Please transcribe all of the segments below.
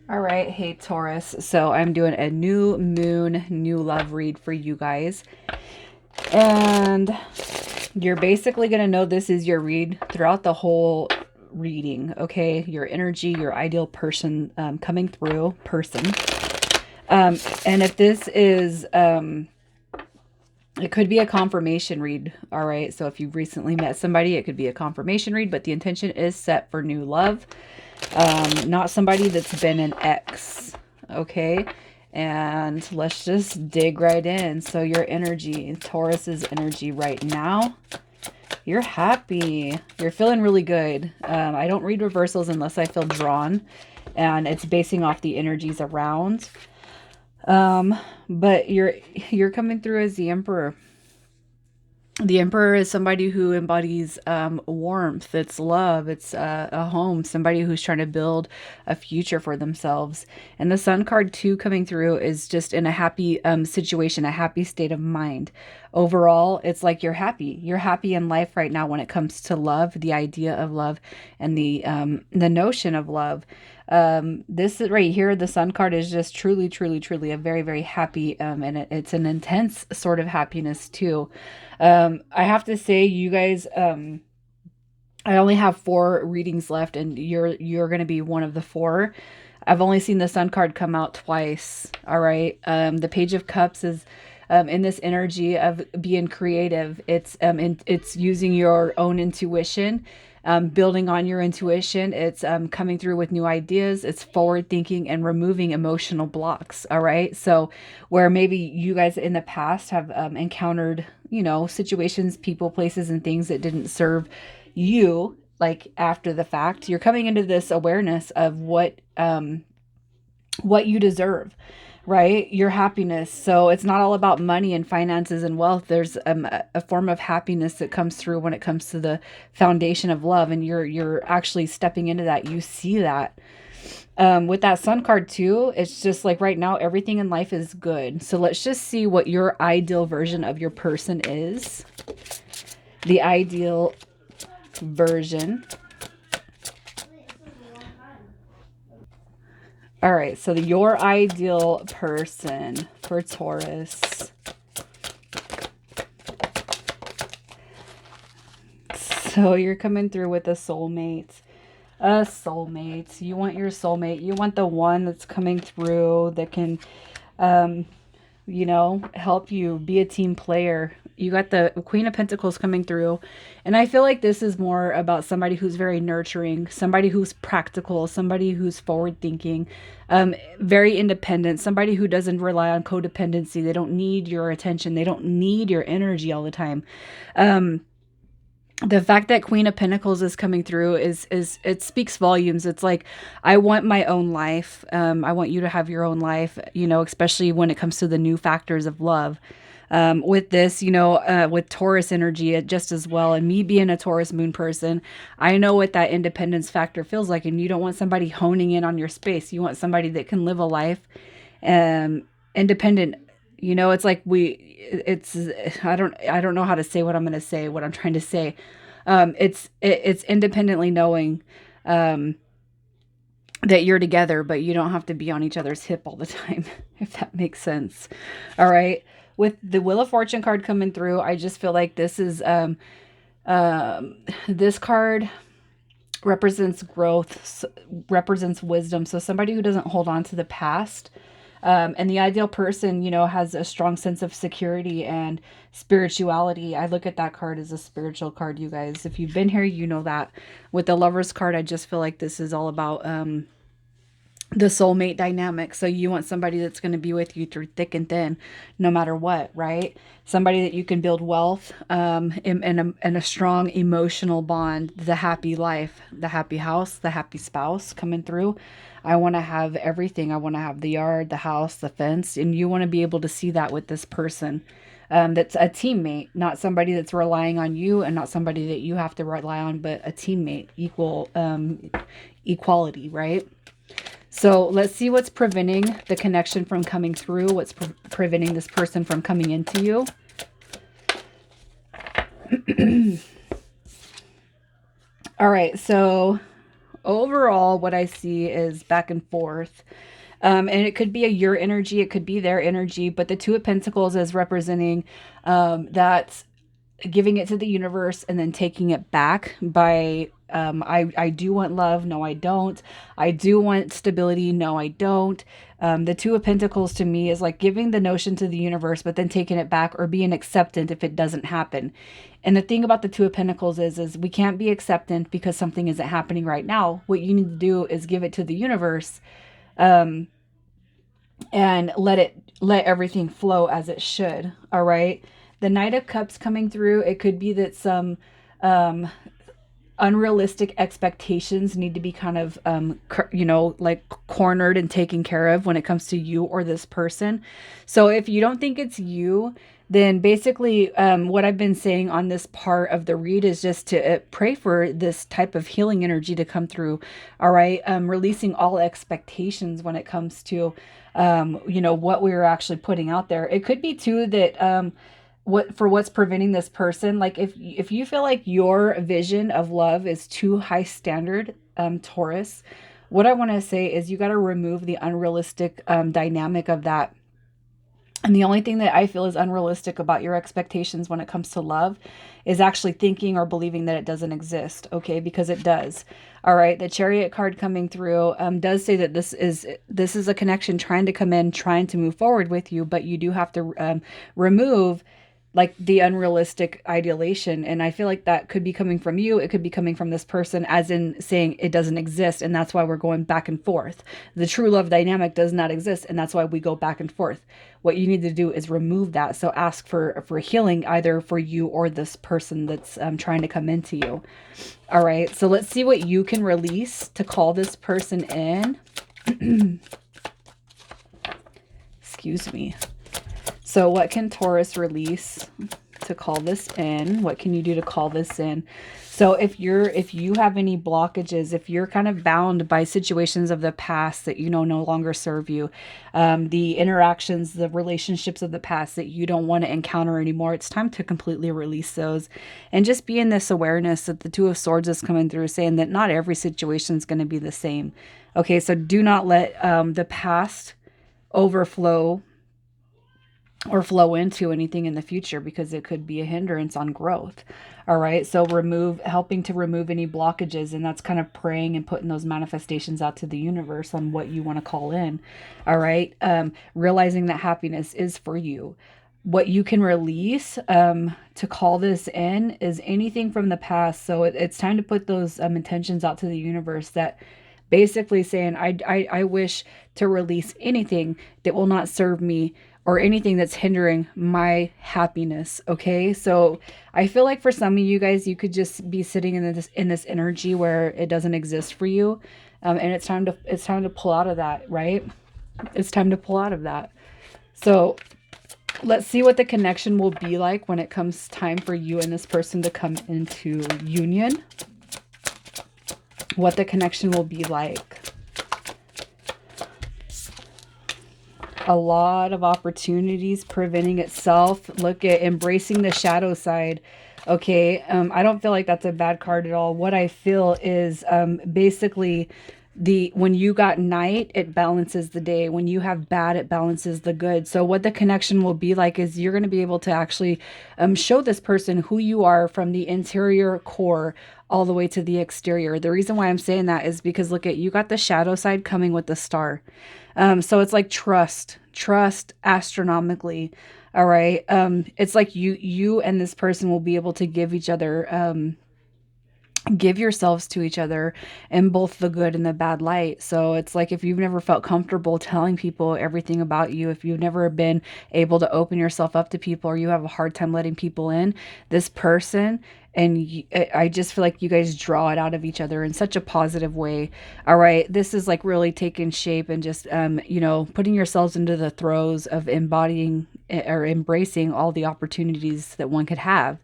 All right, hey Taurus. So I'm doing a new moon, new love read for you guys. And you're basically going to know this is your read throughout the whole reading, okay? Your energy, your ideal person coming through, person. And if this is, it could be a confirmation read, all right? So if you've recently met somebody, it could be a confirmation read, but the intention is set for new love. Not somebody that's been an ex, okay? And let's just dig right in. So your energy, Taurus's energy right now, you're happy. You're feeling really good. I don't read reversals unless I feel drawn, and it's basing off the energies around. But you're coming through as the Emperor. The Emperor is somebody who embodies warmth, it's love, it's a home, somebody who's trying to build a future for themselves. And the Sun card too coming through is just in a happy situation, a happy state of mind. Overall, it's like you're happy. You're happy in life right now when it comes to love, the idea of love, and the notion of love. This right here, the Sun card is just truly, truly, truly a very, very happy, and it's an intense sort of happiness too. I have to say, you guys, I only have 4 readings left, and you're going to be one of the 4. I've only seen the Sun card come out twice. All right. The Page of Cups is in this energy of being creative. It's using your own intuition, building on your intuition. It's coming through with new ideas. It's forward thinking and removing emotional blocks. All right. So where maybe you guys in the past have encountered, situations, people, places, and things that didn't serve you, like after the fact, you're coming into this awareness of what you deserve, right? Your happiness. So it's not all about money and finances and wealth. There's a form of happiness that comes through when it comes to the foundation of love, and you're actually stepping into that. You see that. With that Sun card too, it's just like right now everything in life is good. So let's just see what your ideal version of your person is. The ideal version. All right, so your ideal person for Taurus. So you're coming through with a soulmate. A soulmate. You want your soulmate. You want the one that's coming through that can um, help you be a team player. You got the Queen of Pentacles coming through. And I feel like this is more about somebody who's very nurturing, somebody who's practical, somebody who's forward thinking, very independent, somebody who doesn't rely on codependency. They don't need your attention. They don't need your energy all the time. The fact that Queen of Pentacles is coming through is it speaks volumes. It's like, I want my own life. I want you to have your own life, especially when it comes to the new factors of love. With this, with Taurus energy, just as well. And me being a Taurus moon person, I know what that independence factor feels like. And you don't want somebody honing in on your space. You want somebody that can live a life independent. It's like it's I don't know how to say what I'm going to say, what I'm trying to say. It's independently knowing that you're together, but you don't have to be on each other's hip all the time, if that makes sense. All right. With the Wheel of Fortune card coming through, I just feel like this card represents growth, represents wisdom. So somebody who doesn't hold on to the past. And the ideal person, has a strong sense of security and spirituality. I look at that card as a spiritual card, you guys. If you've been here, you know that. With the Lover's card, I just feel like this is all about the soulmate dynamic. So you want somebody that's going to be with you through thick and thin, no matter what, right? Somebody that you can build wealth and a strong emotional bond, the happy life, the happy house, the happy spouse coming through. I want to have everything. I want to have the yard, the house, the fence, and you want to be able to see that with this person. That's a teammate, not somebody that's relying on you and not somebody that you have to rely on, but a teammate, equality, right? So let's see what's preventing the connection from coming through. What's preventing this person from coming into you. All right. So overall, what I see is back and forth. And it could be a your energy, it could be their energy, but the Two of Pentacles is representing that giving it to the universe and then taking it back by I do want love, no I don't. I do want stability, no I don't. The Two of Pentacles to me is like giving the notion to the universe but then taking it back, or being acceptant if it doesn't happen. And the thing about the Two of Pentacles is we can't be acceptant because something isn't happening right now. What you need to do is give it to the universe, and let everything flow as it should. All right. The Knight of Cups coming through, it could be that some unrealistic expectations need to be kind of like cornered and taken care of when it comes to you or this person. So if you don't think it's you, then basically what I've been saying on this part of the read is just to pray for this type of healing energy to come through. All right. Releasing all expectations when it comes to what we were actually putting out there. It could be too that what's preventing this person, like if you feel like your vision of love is too high standard, Taurus, what I want to say is you got to remove the unrealistic dynamic of that. And the only thing that I feel is unrealistic about your expectations when it comes to love is actually thinking or believing that it doesn't exist, okay? Because it does. All right, the Chariot card coming through does say that this is a connection trying to come in, trying to move forward with you, but you do have to remove like the unrealistic ideation. And I feel like that could be coming from you. It could be coming from this person, as in saying it doesn't exist. And that's why we're going back and forth. The true love dynamic does not exist. And that's why we go back and forth. What you need to do is remove that. So ask for healing, either for you or this person that's trying to come into you. All right. So let's see what you can release to call this person in. Excuse me. So what can Taurus release to call this in? What can you do to call this in? So if you have any blockages, if you're kind of bound by situations of the past that no longer serve you, the interactions, the relationships of the past that you don't want to encounter anymore, it's time to completely release those. And just be in this awareness that the Two of Swords is coming through, saying that not every situation is going to be the same. Okay, so do not let the past overflow or flow into anything in the future, because it could be a hindrance on growth. All right. So helping to remove any blockages. And that's kind of praying and putting those manifestations out to the universe on what you want to call in. All right. Realizing that happiness is for you. What you can release to call this in is anything from the past. So it's time to put those intentions out to the universe, that basically saying, I wish to release anything that will not serve me, or anything that's hindering my happiness. Okay. So I feel like for some of you guys, you could just be sitting in this energy where it doesn't exist for you. And it's time to pull out of that, right? It's time to pull out of that. So let's see what the connection will be like when it comes time for you and this person to come into union. What the connection will be like. A lot of opportunities preventing itself. Look at embracing the shadow side. Okay. I don't feel like that's a bad card at all. What I feel is basically when you got night, it balances the day. When you have bad, it balances the good. So what the connection will be like is you're going to be able to actually show this person who you are from the interior core all the way to the exterior. The reason why I'm saying that is because look at, you got the shadow side coming with the star. So it's like trust astronomically. All right. It's like you and this person will be able to give each other, give yourselves to each other in both the good and the bad light. So it's like, if you've never felt comfortable telling people everything about you, if you've never been able to open yourself up to people, or you have a hard time letting people in, this person, and I just feel like you guys draw it out of each other in such a positive way. All right. This is like really taking shape and just, putting yourselves into the throes of embodying or embracing all the opportunities that one could have.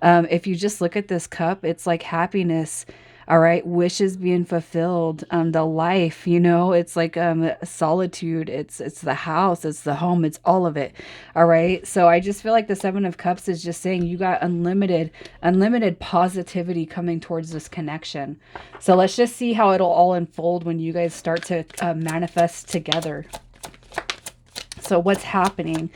If you just look at this cup, it's like happiness. All right. Wishes being fulfilled. The life, it's like solitude. It's the house. It's the home. It's all of it. All right. So I just feel like the Seven of Cups is just saying you got unlimited positivity coming towards this connection. So let's just see how it'll all unfold when you guys start to manifest together. So what's happening?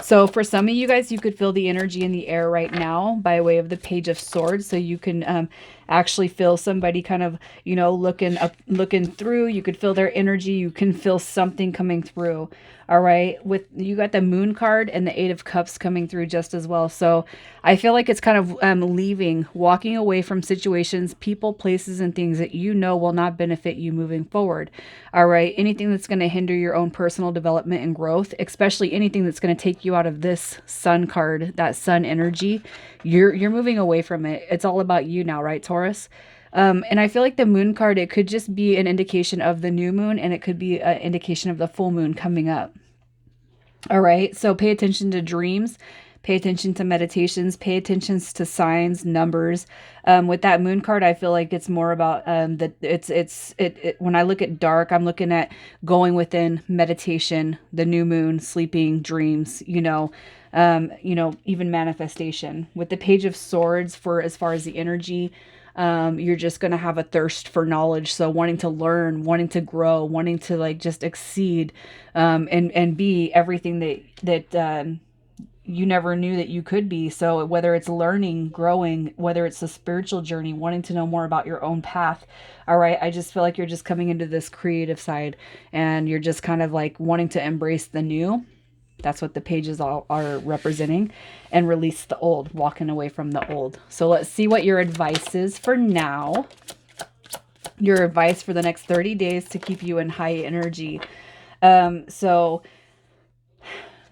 So for some of you guys, you could feel the energy in the air right now by way of the Page of Swords. So you can actually feel somebody kind of, looking up, looking through. You could feel their energy. You can feel something coming through. All right. With you got the Moon card and the Eight of Cups coming through just as well. So I feel like it's kind of leaving, walking away from situations, people, places, and things that will not benefit you moving forward. All right. Anything that's going to hinder your own personal development and growth, especially anything that's going to take you out of this Sun card, that Sun energy, you're moving away from it. It's all about you now, right, Taurus? And I feel like the Moon card, it could just be an indication of the new moon, and it could be an indication of the full moon coming up. All right. So pay attention to dreams. Pay attention to meditations. Pay attention to signs, numbers. With that Moon card, I feel like it's more about when I look at dark, I'm looking at going within, meditation, the new moon, sleeping, dreams. Even manifestation. With the Page of Swords, for as far as the energy, you're just going to have a thirst for knowledge. So wanting to learn, wanting to grow, wanting to like just exceed, and be everything that you never knew that you could be. So whether it's learning, growing, whether it's a spiritual journey, wanting to know more about your own path. All right. I just feel like you're just coming into this creative side, and you're just kind of like wanting to embrace the new. That's what the pages all are representing, and release the old, walking away from the old. So let's see what your advice is for now. Your advice for the next 30 days to keep you in high energy. So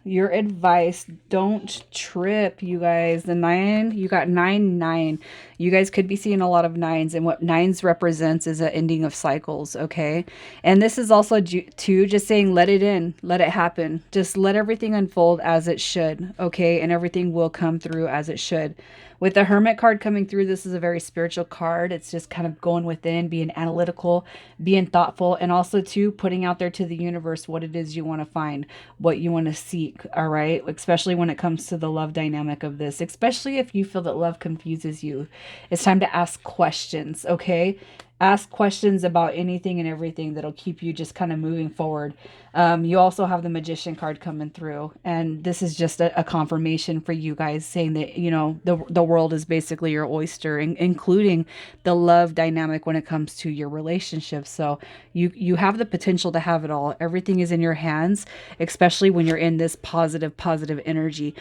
your advice, don't trip, you guys. The 9, you got 9. You guys could be seeing a lot of 9s, and what 9s represents is an ending of cycles. Okay. And this is also too just saying, let it in, let it happen. Just let everything unfold as it should. Okay. And everything will come through as it should. With the Hermit card coming through, this is a very spiritual card. It's just kind of going within, being analytical, being thoughtful, and also too putting out there to the universe what it is you want to find, what you want to seek. All right. Especially when it comes to the love dynamic of this, especially if you feel that love confuses you. It's time to ask questions. Okay. Ask questions about anything and everything that'll keep you just kind of moving forward. You also have the Magician card coming through, and this is just a confirmation for you guys, saying that the world is basically your oyster, including the love dynamic when it comes to your relationships. So you have the potential to have it all. Everything is in your hands, especially when you're in this positive energy.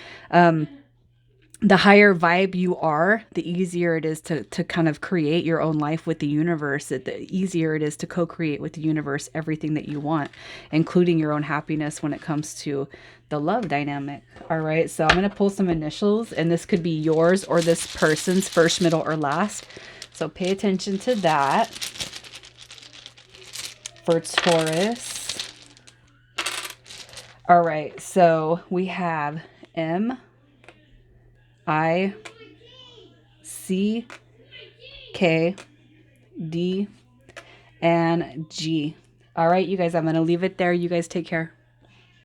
The higher vibe you are, the easier it is to kind of create your own life with the universe. The easier it is to co-create with the universe everything that you want, including your own happiness when it comes to the love dynamic. All right, so I'm going to pull some initials, and this could be yours or this person's, first, middle, or last. So pay attention to that for Taurus. All right, so we have M, I, C, K, D, and G. All right, you guys, I'm going to leave it there. You guys take care.